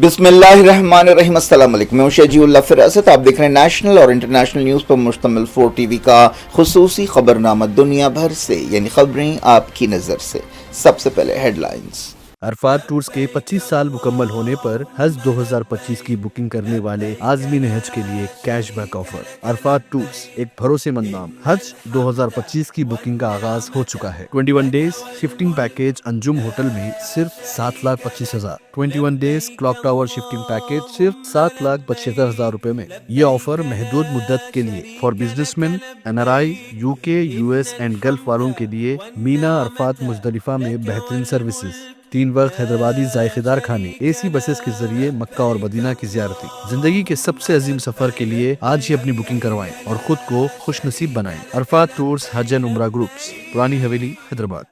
बिस्मिल्लाहिर्रहमानिर्रहीम। अस्सलाम वालेकुम। मैं शजीउल्लाह फिरासत। आप देख रहे हैं नेशनल और इंटरनेशनल न्यूज़ पर मुश्तमिल 4 टीवी का खुसूसी खबरनामा दुनिया भर से, यानी खबरें आपकी नज़र से। सबसे पहले हेडलाइंस। अरफात टूर्स के 25 साल मुकम्मल होने पर हज 2025 की बुकिंग करने वाले आज़मीन हज के लिए कैशबैक ऑफर। अरफात टूर्स एक भरोसेमंद नाम। हज 2025 की बुकिंग का आगाज हो चुका है। 21 days shifting package Anjum hotel में सिर्फ 7,25,000। 21 days clock tower shifting package सिर्फ 7,75,000 रुपए में। ये ऑफर महदूद मुद्दत के लिए for businessman, NRI, UK, US and gulf वालों के लिए। मीना अरफात मुजदलिफा में बेहतरीन सर्विसेज, 3 वक्त हैदराबादी जायकेदार खाने, AC बसेस के जरिए मक्का और मदीना की ज़ियारतें। जिंदगी के सबसे अजीम सफर के लिए आज ही अपनी बुकिंग करवाएं और खुद को खुश नसीब बनाएं। अरफात टूर्स हज एंड उम्रा ग्रुप्स, पुरानी हवेली, हैदराबाद।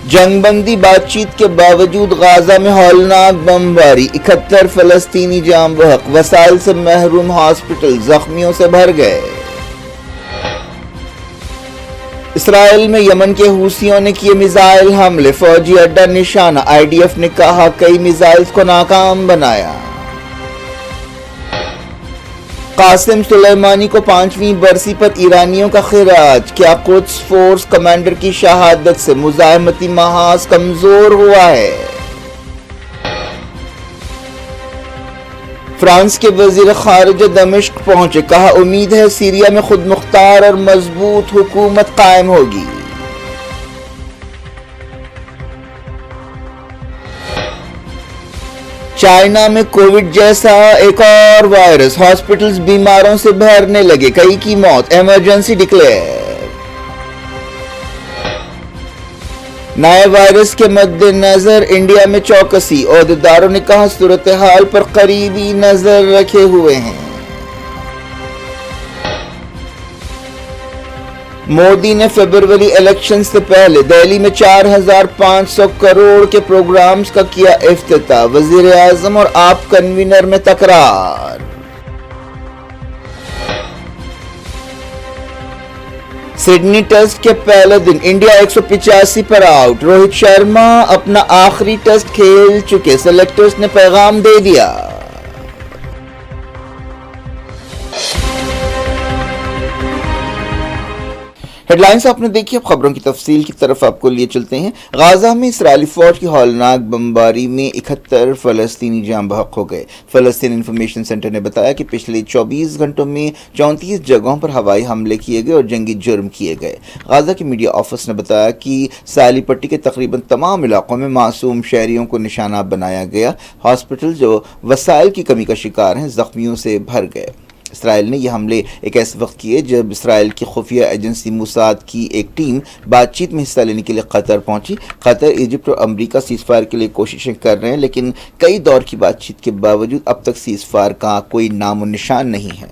जंगबंदी बातचीत के बावजूद गाजा में हौलनाक बमबारी, 71 फलस्तीनी जाम बहक, वसाइल से महरूम हॉस्पिटल जख्मियों से भर गए। इसराइल में यमन के हूसियों ने किए मिसाइल हमले, फौजी अड्डा निशाना। IDF ने कहा कई मिसाइल्स को नाकाम बनाया। कासिम सुलेमानी को 5वीं बरसी पर ईरानियों का खिराज, क्या कुद्स फोर्स कमांडर की शहादत से मुजाहिमती महाज कमजोर हुआ है। फ्रांस के वजीर खारिजा दमिश्क पहुंचे, कहा उम्मीद है सीरिया में खुद मुख्तार और मजबूत हुकूमत कायम होगी। चाइना में कोविड जैसा एक और वायरस, हॉस्पिटल्स बीमारों से भरने लगे, कई की मौत, इमरजेंसी डिक्लेयर। नए वायरस के मद्देनजर इंडिया में चौकसी, ओहदेदारों ने कहा सूरत हाल पर करीबी नजर रखे हुए हैं। मोदी ने फरवरी इलेक्शन से पहले दिल्ली में 4,500 करोड़ के प्रोग्राम्स का किया इफ्तिताह, वजीर आजम और आप कन्वीनर में तकरार। सिडनी टेस्ट के पहले दिन इंडिया 185 पर आउट, रोहित शर्मा अपना आखिरी टेस्ट खेल चुके, सेलेक्टर्स ने पैगाम दे दिया। हेडलाइंस आपने देखी, अब खबरों की तफसील की तरफ आपको लिए चलते हैं। गाजा में इसराइली फौज की हौलनाक बमबारी में 71 फलस्तीनी जाम बहक हो गए। फलस्तीन इंफॉर्मेशन सेंटर ने बताया कि पिछले 24 घंटों में 34 जगहों पर हवाई हमले किए गए और जंगी जुर्म किए गए। गाजा के मीडिया ऑफिस ने बताया कि साली पट्टी के तकरीबन तमाम इलाकों में मासूम शहरियों को निशाना बनाया गया। हॉस्पिटल जो वसाइल की कमी का शिकार हैं जख्मियों से भर गए। इसराइल ने यह हमले एक ऐसे वक्त किए जब इसराइल की खुफिया एजेंसी मुसाद की एक टीम बातचीत में हिस्सा लेने के लिए कतर पहुंची। कतर, इजिप्ट और अमेरिका सीज़फायर के लिए कोशिशें कर रहे हैं, लेकिन कई दौर की बातचीत के बावजूद अब तक सीज़फायर का कोई नामो निशान नहीं है।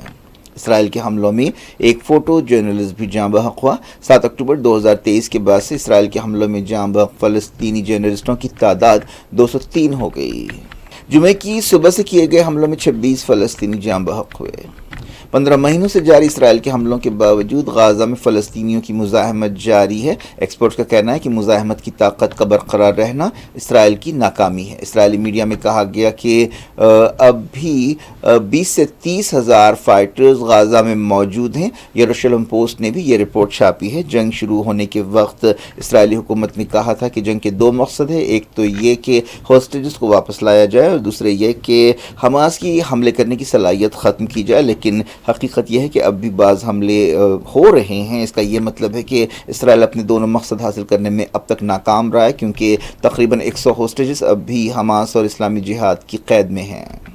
इसराइल के हमलों में एक फोटो जर्नलिस्ट भी जाँ बहक हुआ। 7 अक्टूबर 2023 के बाद से इसराइल के हमलों में जाँ बहक फ़लस्तीनी जर्नलिस्टों की तादाद 203 हो गई। जुमे की सुबह से किए गए हमलों में 26 फ़लस्तीनी जाँ बहक हुए। 15 महीनों से जारी इसराइल के हमलों के बावजूद गाजा में फ़लस्तीनियों की मुज़ाहमत जारी है। एक्सपर्ट्स का कहना है कि मुज़ाहमत की ताकत का बरकरार रहना इसराइल की नाकामी है। इसराइली मीडिया में कहा गया कि अब भी 20 से 30 हज़ार फाइटर्स गाजा में मौजूद हैं। यरूशलेम पोस्ट ने भी ये रिपोर्ट छापी है। जंग शुरू होने के वक्त इसराइली हुकूमत ने कहा था कि जंग के 2 मकसद है, एक तो ये कि हॉस्टेजेस को वापस लाया जाए और दूसरे ये कि हमास की हमले करने की सलाहियत ख़त्म की जाए। लेकिन हकीकत यह है कि अब भी बाज़ हमले हो रहे हैं। इसका ये मतलब है कि इसराइल अपने दोनों मकसद हासिल करने में अब तक नाकाम रहा है, क्योंकि तकरीबन 100 होस्टेजेस अब भी हमास और इस्लामी जिहाद की कैद में हैं।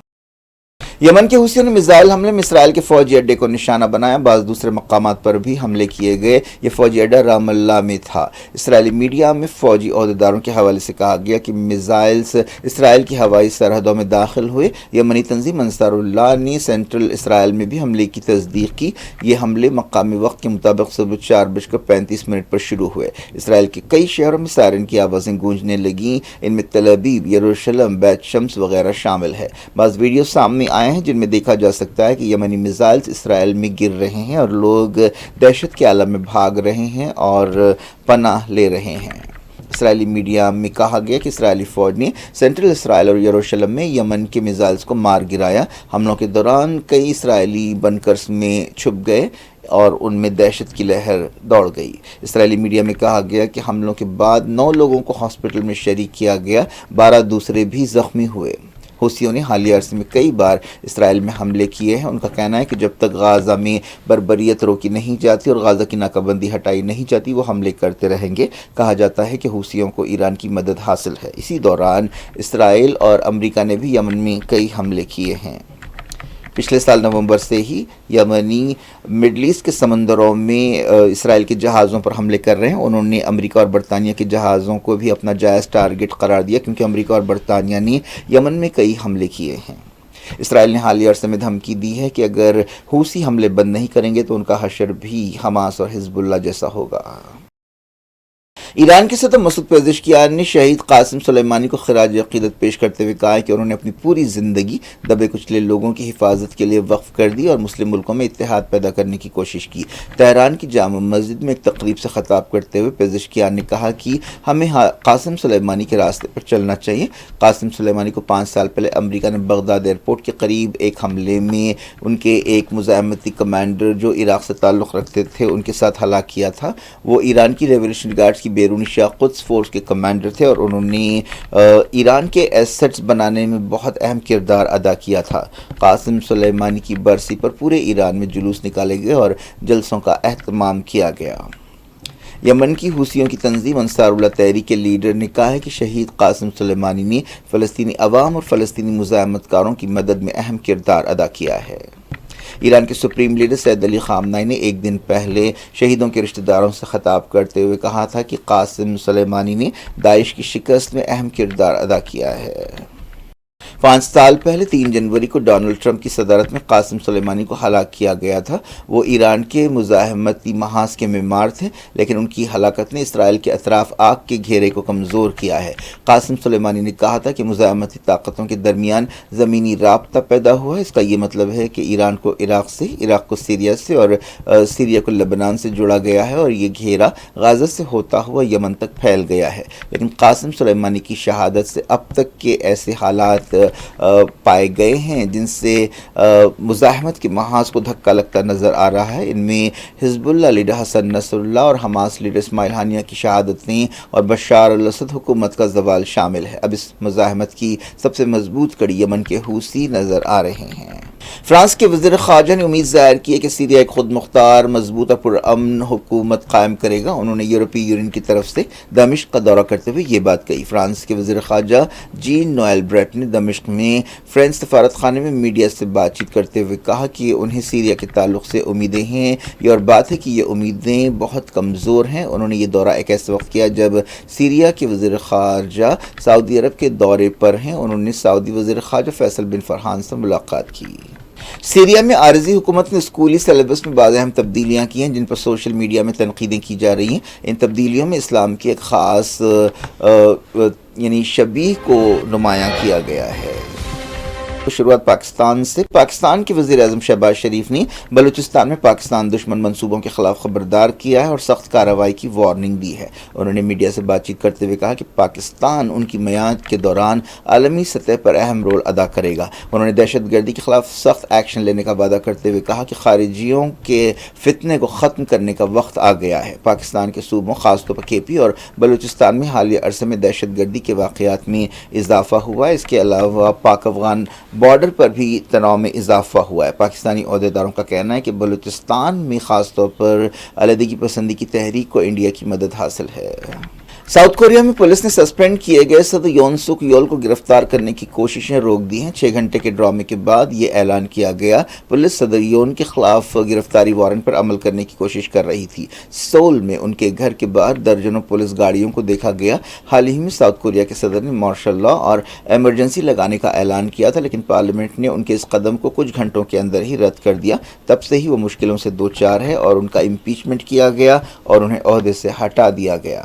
यमन के हुसियों ने मिसाइल हमले में इसराइल के फौजी अड्डे को निशाना बनाया। बाज़ दूसरे मकामात पर भी हमले किए गए। ये फौजी अड्डा रामल्ला में था। इसराइली मीडिया में फौजी अहदेदारों के हवाले से कहा गया कि मिसाइल्स इसराइल की हवाई सरहदों में दाखिल हुए। यमनी तंजीम अंसारुल्लाह ने सेंट्रल इसराइल में भी हमले की तस्दीक की। ये हमले मकामी वक्त के मुताबिक सुबह 4:35 पर शुरू हुए। इसराइल के कई शहरों में सायरन की आवाज़ें गूंजने लगीं। इनमें तल अबीब, यरूशलेम, बैत शम्स वगैरह शामिल है। बाज़ वीडियो सामने आए हैं जिनमें देखा जा सकता है कि यमनी मिसाइल्स इसराइल में गिर रहे हैं और लोग दहशत के आलम में भाग रहे हैं और पनाह ले रहे हैं। اسرائیلی میڈیا میں کہا گیا کہ اسرائیلی فوج نے سینٹرل اسرائیل اور یروشلم میں یمن کے میزائلز کو مار گرایا. حملوں کے دوران کئی اسرائیلی بنکرز میں چھپ گئے اور ان میں دہشت کی لہر دوڑ گئی. اسرائیلی میڈیا میں کہا گیا کہ حملوں کے بعد 9 لوگوں کو ہاسپٹل میں شریک کیا گیا، 12 دوسرے بھی زخمی ہوئے. حوثیوں نے حالیہ عرصے میں کئی بار اسرائیل میں حملے کیے ہیں. ان کا کہنا ہے کہ جب تک غازہ میں بربریت روکی نہیں جاتی اور غازہ کی ناکہ بندی ہٹائی نہیں جاتی وہ حملے کرتے رہیں گے. کہا جاتا ہے کہ حوثیوں کو ایران کی مدد حاصل ہے. اسی دوران اسرائیل اور امریکہ نے بھی یمن میں کئی حملے کیے ہیں. پچھلے سال نومبر سے ہی یمنی مڈل ایسٹ کے سمندروں میں اسرائیل کے جہازوں پر حملے کر رہے ہیں. انہوں نے امریکہ اور برطانیہ کے جہازوں کو بھی اپنا جائز ٹارگٹ قرار دیا کیونکہ امریکہ اور برطانیہ نے یمن میں کئی حملے کیے ہیں. اسرائیل نے حالیہ عرصے میں دھمکی دی ہے کہ اگر حوثی حملے بند نہیں کریں گے تو ان کا حشر بھی حماس اور حزب اللہ جیسا ہوگا. ایران کے صدر مسعود پزشکیان نے شہید قاسم سلیمانی کو خراج عقیدت پیش کرتے ہوئے کہا ہے کہ انہوں نے اپنی پوری زندگی دبے کچلے لوگوں کی حفاظت کے لیے وقف کر دی اور مسلم ملکوں میں اتحاد پیدا کرنے کی کوشش کی. تہران کی جامع مسجد میں ایک تقریب سے خطاب کرتے ہوئے پزشکیان نے کہا کہ ہمیں قاسم سلیمانی کے راستے پر چلنا چاہیے. قاسم سلیمانی کو 5 سال پہلے امریکہ نے بغداد ایئرپورٹ کے قریب ایک حملے میں ان کے ایک مزاحمتی کمانڈر جو عراق سے تعلق رکھتے تھے ان کے ساتھ ہلاک کیا تھا. وہ ایران کی ریولیوشنری گارڈز کی بیرونی شاہ قدس فورس کے کمانڈر تھے اور انہوں نے ایران کے ایسٹس بنانے میں بہت اہم کردار ادا کیا تھا. قاسم سلیمانی کی برسی پر پورے ایران میں جلوس نکالے گئے اور جلسوں کا اہتمام کیا گیا. یمن کی حوثیوں کی تنظیم انصار اللہ تحریک کے لیڈر نے کہا ہے کہ شہید قاسم سلیمانی نے فلسطینی عوام اور فلسطینی مزاحمت کاروں کی مدد میں اہم کردار ادا کیا ہے. ایران کے سپریم لیڈر سید علی خامنائی نے ایک دن پہلے شہیدوں کے رشتہ داروں سے خطاب کرتے ہوئے کہا تھا کہ قاسم سلیمانی نے داعش کی شکست میں اہم کردار ادا کیا ہے. 5 سال پہلے 3 جنوری کو ڈونلڈ ٹرمپ کی صدارت میں قاسم سلیمانی کو ہلاک کیا گیا تھا. وہ ایران کے مزاحمتی محاذ کے معمار تھے لیکن ان کی ہلاکت نے اسرائیل کے اطراف آگ کے گھیرے کو کمزور کیا ہے. قاسم سلیمانی نے کہا تھا کہ مزاحمتی طاقتوں کے درمیان زمینی رابطہ پیدا ہوا ہے. اس کا یہ مطلب ہے کہ ایران کو عراق سے، عراق کو سیریا سے اور سیریا کو لبنان سے جڑا گیا ہے اور یہ گھیرا غزہ سے ہوتا ہوا یمن تک پھیل گیا ہے. لیکن قاسم سلیمانی کی شہادت سے اب تک کے ایسے حالات پائے گئے ہیں جن سے مزاحمت کے محاذ کو دھکا لگتا نظر آ رہا ہے. ان میں حزب اللہ لیڈر حسن نصر اللہ اور حماس لیڈر اسماعیل ہانیہ کی شہادتیں اور بشار الاسد حکومت کا زوال شامل ہے. اب اس مزاحمت کی سب سے مضبوط کڑی یمن کے حوثی نظر آ رہے ہیں. فرانس کے وزیر خارجہ نے امید ظاہر کی ہے کہ سیریا ایک خود مختار، مضبوط اور پرامن حکومت قائم کرے گا. انہوں نے یورپی یونین کی طرف سے دمشق کا دورہ کرتے ہوئے یہ بات کہی. فرانس کے وزیر خارجہ جین نوئل بریٹ نے دمشق میں فرانس سفارت خانے میں میڈیا سے بات چیت کرتے ہوئے کہا کہ انہیں سیریا کے تعلق سے امیدیں ہیں. یہ اور بات ہے کہ یہ امیدیں بہت کمزور ہیں. انہوں نے یہ دورہ ایک ایسے وقت کیا جب سیریا کے وزیر خارجہ سعودی عرب کے دورے پر ہیں. انہوں نے سعودی وزیر خارجہ فیصل بن فرحان سے ملاقات کی. سیریا میں عارضی حکومت نے اسکولی سلیبس میں بعض اہم تبدیلیاں کی ہیں جن پر سوشل میڈیا میں تنقیدیں کی جا رہی ہیں. ان تبدیلیوں میں اسلام کی ایک خاص شبیہ کو نمایاں کیا گیا ہے. شروعات پاکستان سے. پاکستان کے وزیر اعظم شہباز شریف نے بلوچستان میں پاکستان دشمن منصوبوں کے خلاف خبردار کیا ہے اور سخت کارروائی کی وارننگ دی ہے. انہوں نے میڈیا سے بات چیت کرتے ہوئے کہا کہ پاکستان ان کی میعاد کے دوران عالمی سطح پر اہم رول ادا کرے گا. انہوں نے دہشت گردی کے خلاف سخت ایکشن لینے کا وعدہ کرتے ہوئے کہا کہ خارجیوں کے فتنے کو ختم کرنے کا وقت آ گیا ہے. پاکستان کے صوبوں خاص طور پر کے پی اور بلوچستان میں حالیہ عرصے میں دہشت گردی کے واقعات میں اضافہ ہوا ہے. اس کے علاوہ پاک افغان بارڈر پر بھی تناؤ میں اضافہ ہوا ہے. پاکستانی عہدیداروں کا کہنا ہے کہ بلوچستان میں خاص طور پر علیحدگی پسندی کی تحریک کو انڈیا کی مدد حاصل ہے. ساؤتھ کوریا میں پولیس نے سسپینڈ کیے گئے صدر یون سک یول کو گرفتار کرنے کی کوششیں روک دی ہیں. 6 گھنٹے کے ڈرامے کے بعد یہ اعلان کیا گیا. پولیس صدر یون کے خلاف گرفتاری وارنٹ پر عمل کرنے کی کوشش کر رہی تھی. سول میں ان کے گھر کے باہر درجنوں پولیس گاڑیوں کو دیکھا گیا. حال ہی میں ساؤتھ کوریا کے صدر نے مارشل لا اور ایمرجنسی لگانے کا اعلان کیا تھا لیکن پارلیمنٹ نے ان کے اس قدم کو کچھ گھنٹوں کے اندر ہی رد کر دیا. تب سے ہی وہ مشکلوں سے دوچار ہے اور ان کا امپیچمنٹ کیا گیا اور انہیں عہدے سے ہٹا دیا گیا.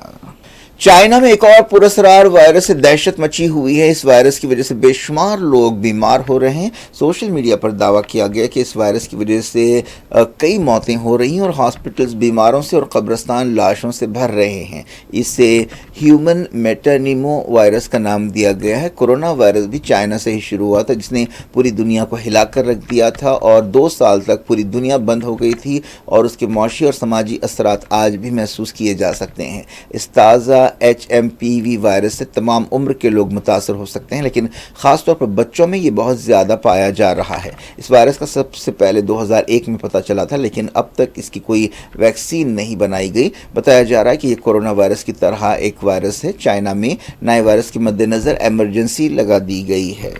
चाइना में एक और पुरस्कार वायरस से दहशत मची हुई है। इस वायरस की वजह से बेशुमार लोग बीमार हो रहे हैं। सोशल मीडिया पर दावा किया गया कि इस वायरस की वजह से कई मौतें हो रही हैं और हॉस्पिटल्स बीमारों से और कब्रिस्तान लाशों से भर रहे हैं। इसे ह्यूमन मेटानिमो वायरस का नाम दिया गया है। कोरोना वायरस भी चाइना से ही शुरू हुआ था, जिसने पूरी दुनिया को हिलाकर रख दिया था और 2 साल तक पूरी दुनिया बंद हो गई थी और उसके मौशी और समाजी असरात आज भी महसूस किए जा सकते हैं। इस ताज़ा HMPV वायरस से तमाम उम्र के लोग मुतासर हो सकते हैं, लेकिन ख़ास तौर पर बच्चों में ये बहुत ज़्यादा पाया जा रहा है। इस वायरस का सबसे पहले 2001 में पता चला था, लेकिन अब तक इसकी कोई वैक्सीन नहीं बनाई गई। बताया जा रहा है कि ये कोरोना वायरस की तरह एक वायरस है। चाइना में नए वायरस के मद्देनज़र इमरजेंसी लगा दी गई है।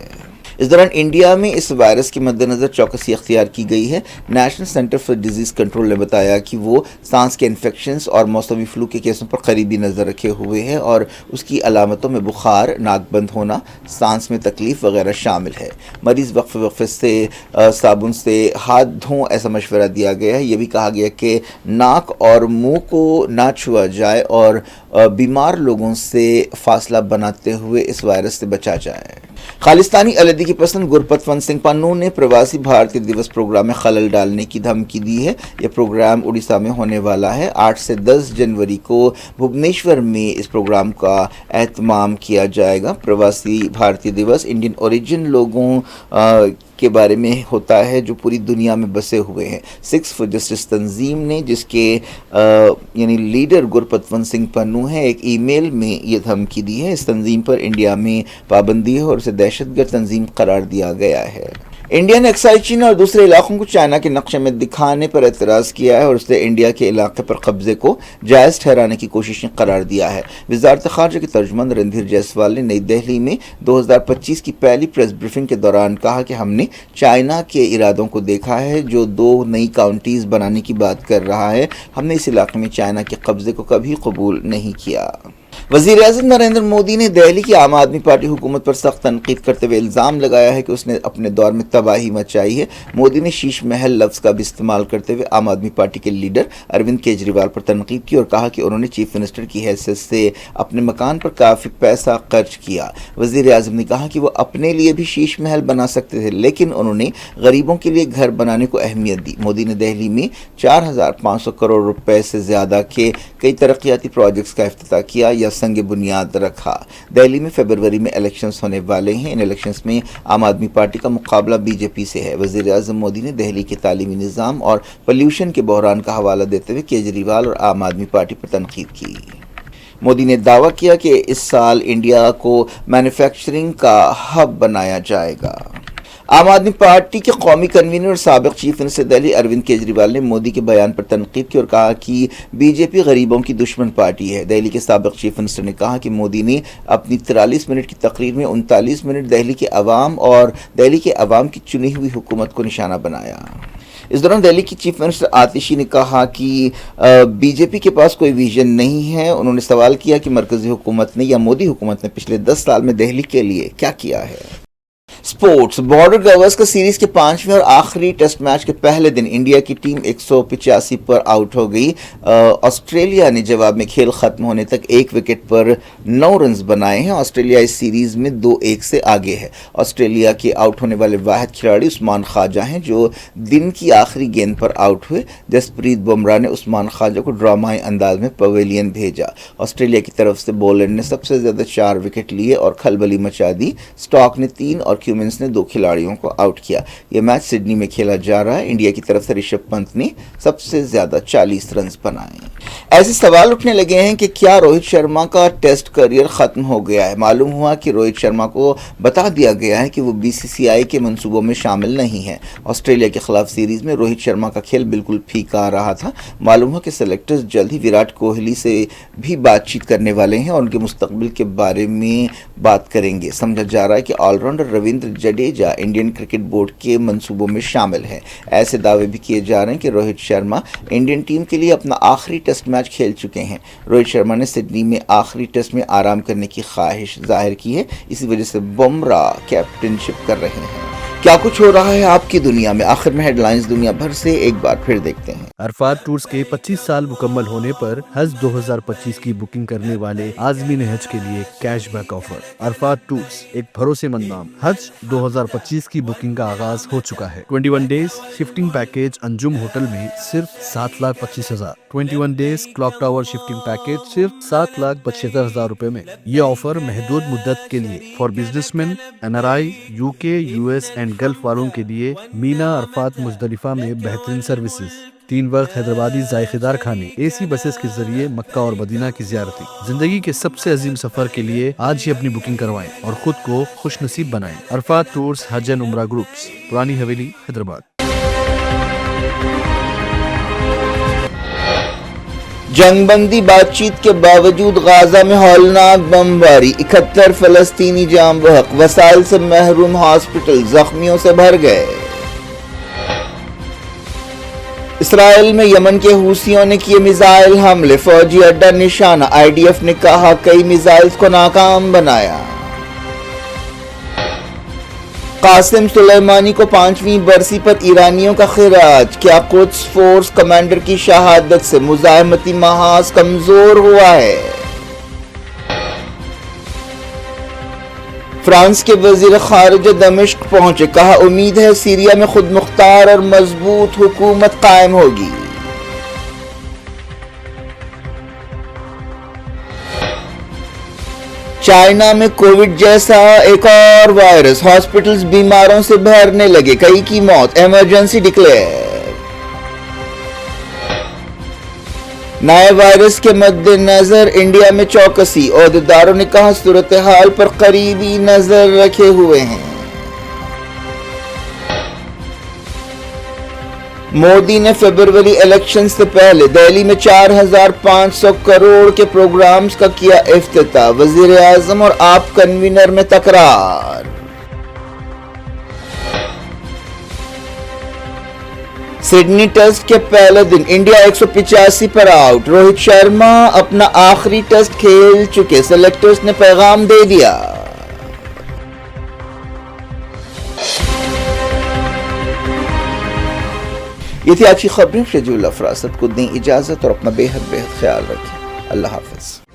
इस दौरान इंडिया में इस वायरस के मद्देनज़र चौकसी अख्तियार की गई है। National centre for disease control ने बताया कि वो सांस के इन्फेक्शंस और मौसमी फ्लू के केसों पर करीबी नज़र रखे हुए हैं और उसकी अलामतों में बुखार, नाक बंद होना, सांस में तकलीफ वगैरह शामिल है। मरीज़ वक्फे से साबुन से हाथ धों ऐसा मशवरा दिया गया है। ये भी कहा गया कि नाक और मुंह को ना छुआ जाए और बीमार लोगों से फासला बनाते हुए इस वायरस से बचा जाए। खालिस्तानी अलहदगी पसंद गुरपतवंत सिंह पन्नू ने प्रवासी भारतीय दिवस प्रोग्राम में खलल डालने की धमकी दी है। यह प्रोग्राम उड़ीसा में होने वाला है। 8 से 10 जनवरी को भुवनेश्वर में इस प्रोग्राम का एहतमाम किया जाएगा। प्रवासी भारतीय दिवस इंडियन ओरिजिन लोगों के बारे में होता है जो पूरी दुनिया में बसे हुए हैं। 6 फॉर जस्टिस तंजीम ने, जिसके यानी लीडर गुरपतवंत सिंह पन्नू है, एक ईमेल में ये धमकी दी है। इस तंजीम पर इंडिया में पाबंदी है और उसे दहशतगर्द तंजीम करार दिया गया है। इंडिया ने अक्साई चीन और दूसरे इलाकों को चाइना के नक्शे में दिखाने पर एतराज़ किया है और उसने इंडिया के इलाके पर कब्जे को जायज़ ठहराने की कोशिशें करार दिया है। वज़ारत ख़ारजा के तर्जुमान रणधीर जायसवाल ने नई दिल्ली में 2025 की पहली प्रेस ब्रीफिंग के दौरान कहा कि हमने चाइना के इरादों को देखा है जो 2 नई काउंटीज़ बनाने की बात कर रहा है। हमने इस इलाके में चाइना के कब्जे को कभी कबूल नहीं किया। वज़ीर-ए-आज़म नरेंद्र मोदी ने दिल्ली की आम आदमी पार्टी हुकूमत पर सख्त तनकीद करते हुए इल्ज़ाम लगाया है कि उसने अपने दौर में तबाही मचाई है। मोदी ने शीश महल लफ्ज़ का भी इस्तेमाल करते हुए आम आदमी पार्टी के लीडर अरविंद केजरीवाल पर तनकीद की और कहा कि उन्होंने चीफ मिनिस्टर की हैसियत से अपने मकान पर काफ़ी पैसा खर्च किया। वज़ीर-ए-आज़म ने कहा कि वो अपने लिए भी शीश महल बना सकते थे, लेकिन उन्होंने गरीबों के लिए घर बनाने को अहमियत दी। मोदी ने दिल्ली में 4500 करोड़ रुपए से ज़्यादा के कई तरक्याती प्रोजेक्ट्स का इफ्तिताह किया या संग बुनियाद रखा। दिल्ली में फरवरी में इलेक्शंस होने वाले हैं। इन इलेक्शंस में आम आदमी पार्टी का मुकाबला बीजेपी से है। वज़ीर-ए-आज़म मोदी ने दिल्ली के तालीमी निज़ाम और पॉल्यूशन के बहरान का हवाला देते हुए केजरीवाल और आम आदमी पार्टी पर तनकीद की। मोदी ने दावा किया कि इस साल इंडिया को मैन्युफैक्चरिंग का हब बनाया जाएगा। आम आदमी पार्टी के कौमी कन्वीनर और साबिक चीफ मिनिस्टर दिल्ली अरविंद केजरीवाल ने मोदी के बयान पर तनकीद की और कहा कि बीजेपी गरीबों की दुश्मन पार्टी है। दिल्ली के साबिक चीफ मिनिस्टर ने कहा कि मोदी ने अपनी 43 मिनट की तकरीर में 39 मिनट दिल्ली के अवाम और दिल्ली के अवाम की चुनी हुई हुकूमत को निशाना बनाया। इस दौरान दिल्ली की चीफ मिनिस्टर आतिशी ने कहा कि बीजेपी के पास कोई विजन नहीं है। उन्होंने सवाल किया कि मरकजी हुकूमत ने या मोदी हुकूमत ने पिछले 10 साल में दिल्ली के लिए क्या किया है। स्पोर्ट्स बॉर्डर गावस्कर सीरीज के 5वें और आखिरी टेस्ट मैच के पहले दिन इंडिया की टीम 185 पर आउट हो गई। ऑस्ट्रेलिया ने जवाब में खेल खत्म होने तक 1 विकेट पर 9 रन्स बनाए हैं। ऑस्ट्रेलिया इस सीरीज में 2-1 से आगे है। ऑस्ट्रेलिया के आउट होने वाले वाहिद खिलाड़ी उस्मान ख्वाजा हैं जो दिन की आखिरी गेंद पर आउट हुए। जसप्रीत बुमराह ने उस्मान ख्वाजा को ड्रामाई अंदाज में पवेलियन भेजा। ऑस्ट्रेलिया की तरफ से बॉलर ने सबसे ज्यादा 4 विकेट लिए और खलबली मचा दी। स्टॉक ने 3 और क्यूमिंस ने 2 खिलाड़ियों को आउट किया। यह मैच सिडनी में खेला जा रहा है। इंडिया की तरफ से ऋषभ पंत ने सबसे ज्यादा 40 रन बनाए। ऐसे सवाल उठने लगे हैं कि क्या रोहित शर्मा का टेस्ट करियर खत्म हो गया है। मालूम हुआ कि रोहित शर्मा को बता दिया गया है कि वो बीसीसीआई के मंसूबों में शामिल नहीं है। ऑस्ट्रेलिया के खिलाफ सीरीज में रोहित शर्मा का खेल बिल्कुल फीका आ रहा था। मालूम हुआ कि सेलेक्टर्स जल्द ही विराट कोहली से भी बातचीत करने वाले हैं और उनके मुस्तकबिल के बारे में बात करेंगे। समझा जा रहा है कि allrounder Ravindra Jadeja Indian cricket board के मंसूबों में शामिल है। ऐसे दावे भी किए जा रहे हैं कि रोहित शर्मा इंडियन टीम के लिए अपना आखिरी टेस्ट मैच खेल चुके हैं। रोहित शर्मा ने सिडनी में आखिरी टेस्ट में आराम करने की ख्वाहिश जाहिर की है। इसी वजह से बुमराह कैप्टनशिप कर रहे हैं। क्या कुछ हो रहा है आपकी दुनिया में, आखिर में हेडलाइंस दुनिया भर से एक बार फिर देखते हैं। अरफात टूर्स के 25 साल मुकम्मल होने पर हज 2025 की बुकिंग करने वाले आज़मीन हज के लिए कैशबैक ऑफर। अरफात टूर्स एक भरोसेमंद नाम। हज 2025 की बुकिंग का आगाज हो चुका है। 21 days shifting package Anjum hotel में सिर्फ 7,25,000। 21 days clock tower shifting package सिर्फ 7,75,000 रुपए में। ये ऑफर महदूद मुद्दत के लिए for businessman, NRI, UK, US and gulf वालों के लिए। मीना अरफात मुजदलिफा में बेहतरीन सर्विसेज, 3 वक्त हैदराबादी जायकेदार खाने, AC बसेस के जरिए मक्का और मदीना की जियारती। जिंदगी के सबसे अजीम सफर के लिए आज ही अपनी बुकिंग करवाएं और खुद को खुश नसीब बनाएं। अरफात टूर्स हज एंड उम्रा ग्रुप्स, पुरानी हवेली, हैदराबाद। जंगबंदी बातचीत के बावजूद गाजा में हौलनाक बमबारी, 71 फलस्तीनी जाम बहक, वसाइल से महरूम हॉस्पिटल जख्मियों से भर गए। इसराइल में यमन के हूसियों ने किए मिसाइल हमले, फौजी अड्डा निशाना, IDF ने कहा कई मिसाइल्स को नाकाम बनाया। कासिम सुलेमानी को 5वीं बरसी पर ईरानियों का खिराज, क्या कुद्स फोर्स कमांडर की शहादत से मुजाहिमती महाज कमजोर हुआ है। फ्रांस के वजीर खारिजा दमिश्क पहुंचे, कहा उम्मीद है सीरिया में खुद मुख्तार और मजबूत हुकूमत कायम होगी। चाइना में कोविड जैसा एक और वायरस, हॉस्पिटल्स बीमारों से भरने लगे, कई की मौत, इमरजेंसी डिक्लेयर। नए वायरस के मद्देनजर इंडिया में चौकसी, ओहदेदारों ने कहा सूरत हाल पर करीबी नजर रखे हुए हैं। मोदी ने फरवरी इलेक्शन से पहले दिल्ली में 4,500 करोड़ के प्रोग्राम्स का किया इफ्तिताह, वजीर आजम और आप कन्वीनर में तकरार। सिडनी टेस्ट के पहले दिन इंडिया 185 पर आउट, रोहित शर्मा अपना आखिरी टेस्ट खेल चुके, सेलेक्टर्स ने पैगाम दे दिया। ये थी आज की खबरें। शेजुल अफरासत को दें इजाजत और अपना बेहद ख्याल रखें। अल्लाह हाफिज।